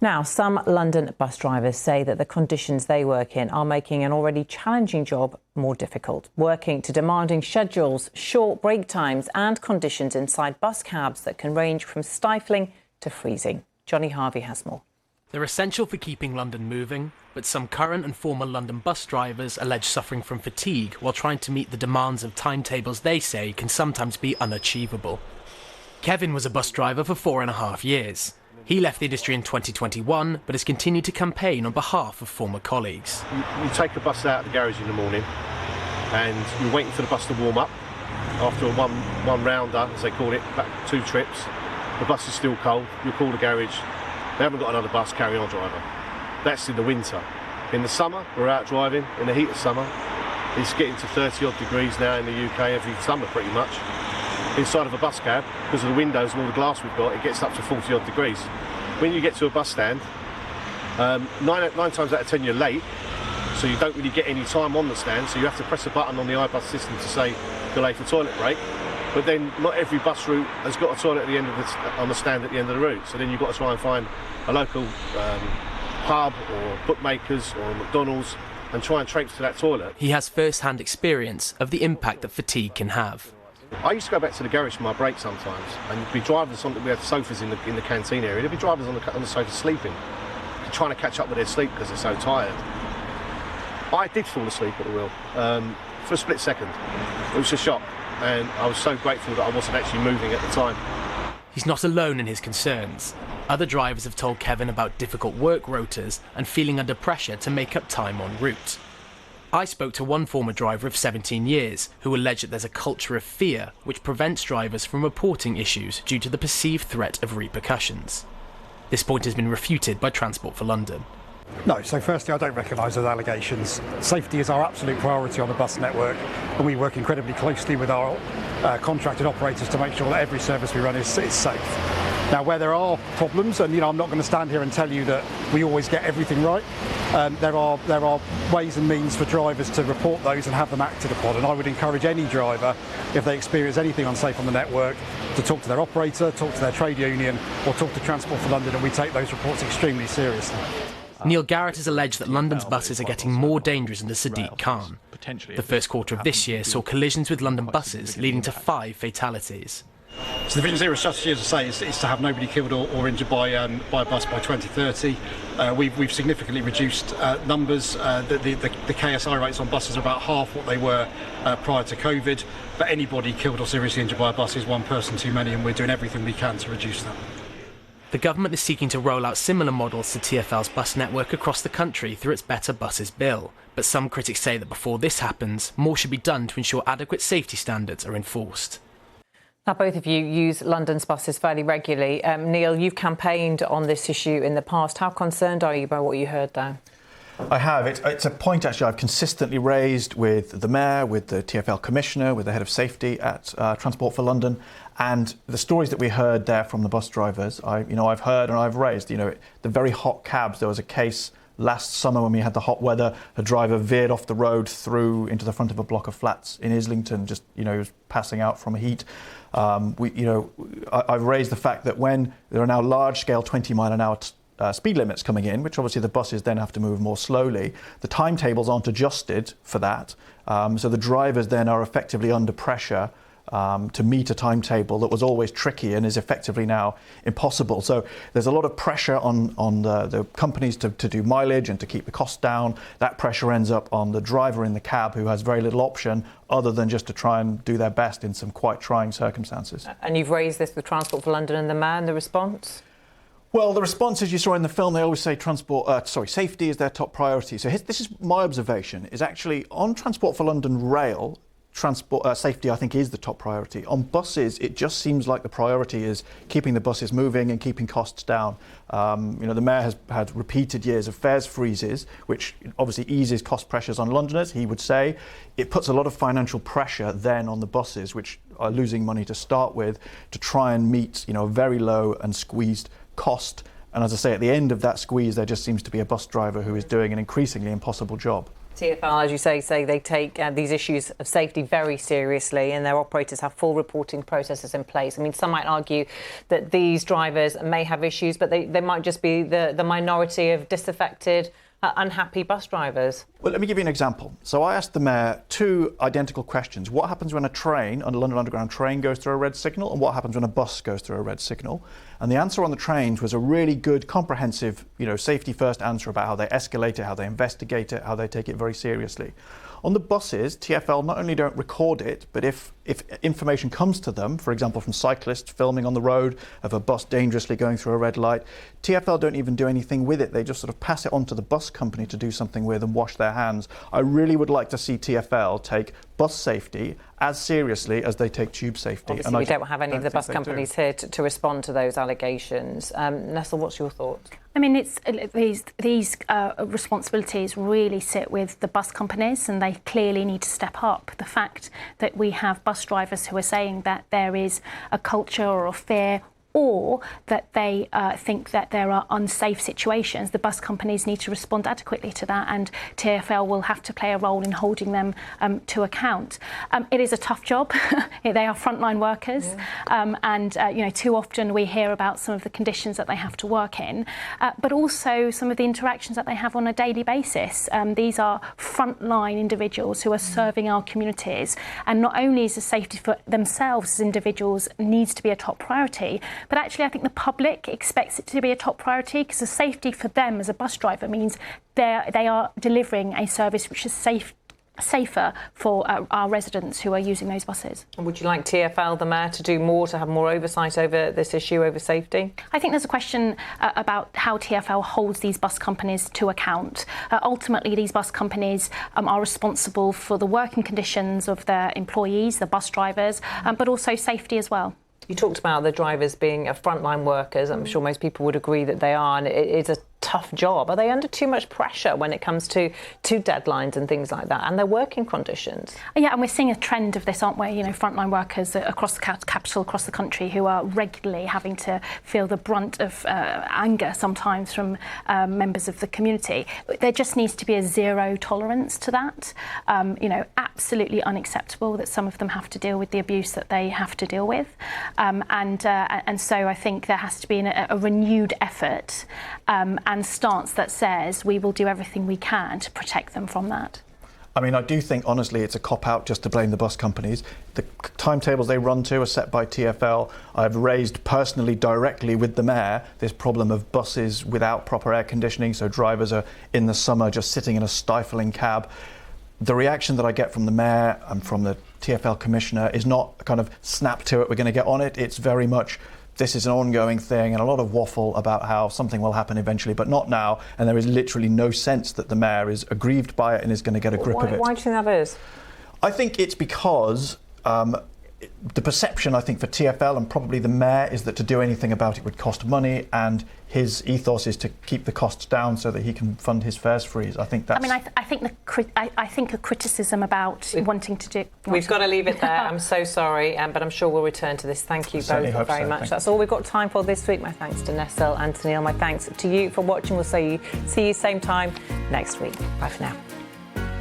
Now, some London bus drivers say that the conditions they work in are making an already challenging job more difficult, working to demanding schedules, short break times and conditions inside bus cabs that can range from stifling to freezing. Johnny Harvey has more. They're essential for keeping London moving, but some current and former London bus drivers allege suffering from fatigue while trying to meet the demands of timetables they say can sometimes be unachievable. Kevin was a bus driver for 4.5 years. He left the industry in 2021, but has continued to campaign on behalf of former colleagues. You take a bus out of the garage in the morning and you're waiting for the bus to warm up. After one rounder, as they call it, back 2 trips, the bus is still cold, you call the garage, they haven't got another bus, carry on driver. That's in the winter. In the summer, we're out driving, in the heat of summer. It's getting to 30 odd degrees now in the UK every summer pretty much. Inside of a bus cab, because of the windows and all the glass we've got, it gets up to 40 odd degrees. When you get to a bus stand, 9 times out of 10 you're late, so you don't really get any time on the stand, so you have to press a button on the iBus system to say delay for toilet break. But then not every bus route has got a toilet at the end of on the stand at the end of the route, so then you've got to try and find a local pub or bookmakers or McDonald's and try and traipse to that toilet. He has first-hand experience of the impact that fatigue can have. I used to go back to the garage for my break sometimes, and there'd be drivers on. We had sofas in the canteen area. There'd be drivers on the sofa sleeping, trying to catch up with their sleep because they're so tired. I did fall asleep at the wheel for a split second. It was a shock, and I was so grateful that I wasn't actually moving at the time. He's not alone in his concerns. Other drivers have told Kevin about difficult work rotas and feeling under pressure to make up time en route. I spoke to one former driver of 17 years who alleged that there's a culture of fear which prevents drivers from reporting issues due to the perceived threat of repercussions. This point has been refuted by Transport for London. No, so firstly I don't recognise those allegations. Safety is our absolute priority on the bus network, and we work incredibly closely with our contracted operators to make sure that every service we run is safe. Now, where there are problems, and I'm not going to stand here and tell you that we always get everything right, there are ways and means for drivers to report those and have them acted upon, and I would encourage any driver, if they experience anything unsafe on the network, to talk to their operator, talk to their trade union or talk to Transport for London, and we take those reports extremely seriously. Neil Garrett has alleged that London's buses are getting more dangerous under Sadiq Khan. The first quarter of this year saw collisions with London buses leading to 5 fatalities. So the Vision Zero strategy, as I say, is to have nobody killed or injured by a bus by 2030. We've significantly reduced numbers. The KSI rates on buses are about half what they were prior to COVID. But anybody killed or seriously injured by a bus is one person too many, and we're doing everything we can to reduce that. The government is seeking to roll out similar models to TfL's bus network across the country through its Better Buses bill. But some critics say that before this happens, more should be done to ensure adequate safety standards are enforced. Now, both of you use London's buses fairly regularly. Neil, you've campaigned on this issue in the past. How concerned are you by what you heard there? I have. It's a point, actually, I've consistently raised with the Mayor, with the TfL Commissioner, with the Head of Safety at Transport for London. And the stories that we heard there from the bus drivers, I've heard and I've raised, the very hot cabs. There was a case last summer when we had the hot weather. A driver veered off the road through into the front of a block of flats in Islington, he was passing out from heat. I've raised the fact that when there are now large-scale 20-mile-an-hour speed limits coming in, which obviously the buses then have to move more slowly, the timetables aren't adjusted for that. So the drivers then are effectively under pressure to meet a timetable that was always tricky and is effectively now impossible. So there's a lot of pressure on the companies to do mileage and to keep the costs down. That pressure ends up on the driver in the cab, who has very little option other than just to try and do their best in some quite trying circumstances. And you've raised this with Transport for London and the Mayor, and the response? Well, the response, as you saw in the film, they always say safety is their top priority. So this is my observation, is actually on Transport for London rail, safety, I think, is the top priority. On buses, it just seems like the priority is keeping the buses moving and keeping costs down. The Mayor has had repeated years of fares freezes, which obviously eases cost pressures on Londoners, he would say. It puts a lot of financial pressure then on the buses, which are losing money to start with, to try and meet, a very low and squeezed cost. And as I say, at the end of that squeeze, there just seems to be a bus driver who is doing an increasingly impossible job. TfL, as you say they take these issues of safety very seriously, and their operators have full reporting processes in place. I mean, some might argue that these drivers may have issues, but they might just be the minority of disaffected, unhappy bus drivers. Well, let me give you an example. So I asked the Mayor 2 identical questions. What happens when a train, a London Underground train, goes through a red signal, and what happens when a bus goes through a red signal? And the answer on the trains was a really good, comprehensive, safety first answer about how they escalate it, how they investigate it, how they take it very seriously. On the buses, TfL not only don't record it, but if information comes to them, for example from cyclists filming on the road of a bus dangerously going through a red light, TfL don't even do anything with it. They just sort of pass it on to the bus company to do something with and wash their hands. I really would like to see TfL take bus safety as seriously as they take tube safety. Obviously, we don't have any of the bus companies here to respond to those allegations. Nessel, what's your thoughts? I mean, these responsibilities really sit with the bus companies, and they clearly need to step up. The fact that we have bus drivers who are saying that there is a culture or a fear, or that they think that there are unsafe situations, the bus companies need to respond adequately to that, and TfL will have to play a role in holding them to account. It is a tough job. They are frontline workers, and too often we hear about some of the conditions that they have to work in, but also some of the interactions that they have on a daily basis. These are frontline individuals who are serving our communities, and not only is the safety for themselves as individuals needs to be a top priority, but actually I think the public expects it to be a top priority, because the safety for them as a bus driver means they are delivering a service which is safer for our residents who are using those buses. And would you like TfL, the Mayor, to do more, to have more oversight over this issue, over safety? I think there's a question about how TfL holds these bus companies to account. Ultimately, these bus companies are responsible for the working conditions of their employees, the bus drivers, but also safety as well. You talked about the drivers being frontline workers. I'm sure most people would agree that they are, and it's a tough job. Are they under too much pressure when it comes to deadlines and things like that, and their working conditions? Yeah, and we're seeing a trend of this, aren't we? Frontline workers across the capital, across the country, who are regularly having to feel the brunt of anger sometimes from members of the community. There just needs to be a zero tolerance to that. Absolutely unacceptable that some of them have to deal with the abuse that they have to deal with. And so I think there has to be a renewed effort and stance that says we will do everything we can to protect them from that. I mean, I do think, honestly, it's a cop-out just to blame the bus companies. The timetables they run to are set by TfL. I've raised personally, directly with the Mayor, this problem of buses without proper air conditioning, so drivers are in the summer just sitting in a stifling cab. The reaction that I get from the Mayor and from the TfL Commissioner is not kind of snap to it, we're going to get on it. It's very much, this is an ongoing thing, and a lot of waffle about how something will happen eventually, but not now. And there is literally no sense that the Mayor is aggrieved by it and is going to get a grip of it. Why do you think that is? I think it's because the perception, I think, for TfL and probably the Mayor is that to do anything about it would cost money, and his ethos is to keep the costs down so that he can fund his fares freeze. I think that's... I mean, I think a criticism about wanting to do... We've got to leave it there. I'm so sorry, but I'm sure we'll return to this. Thank you both very much. That's all we've got time for this week. My thanks to Nessel and to Neil. My thanks to you for watching. We'll see you same time next week. Bye for now.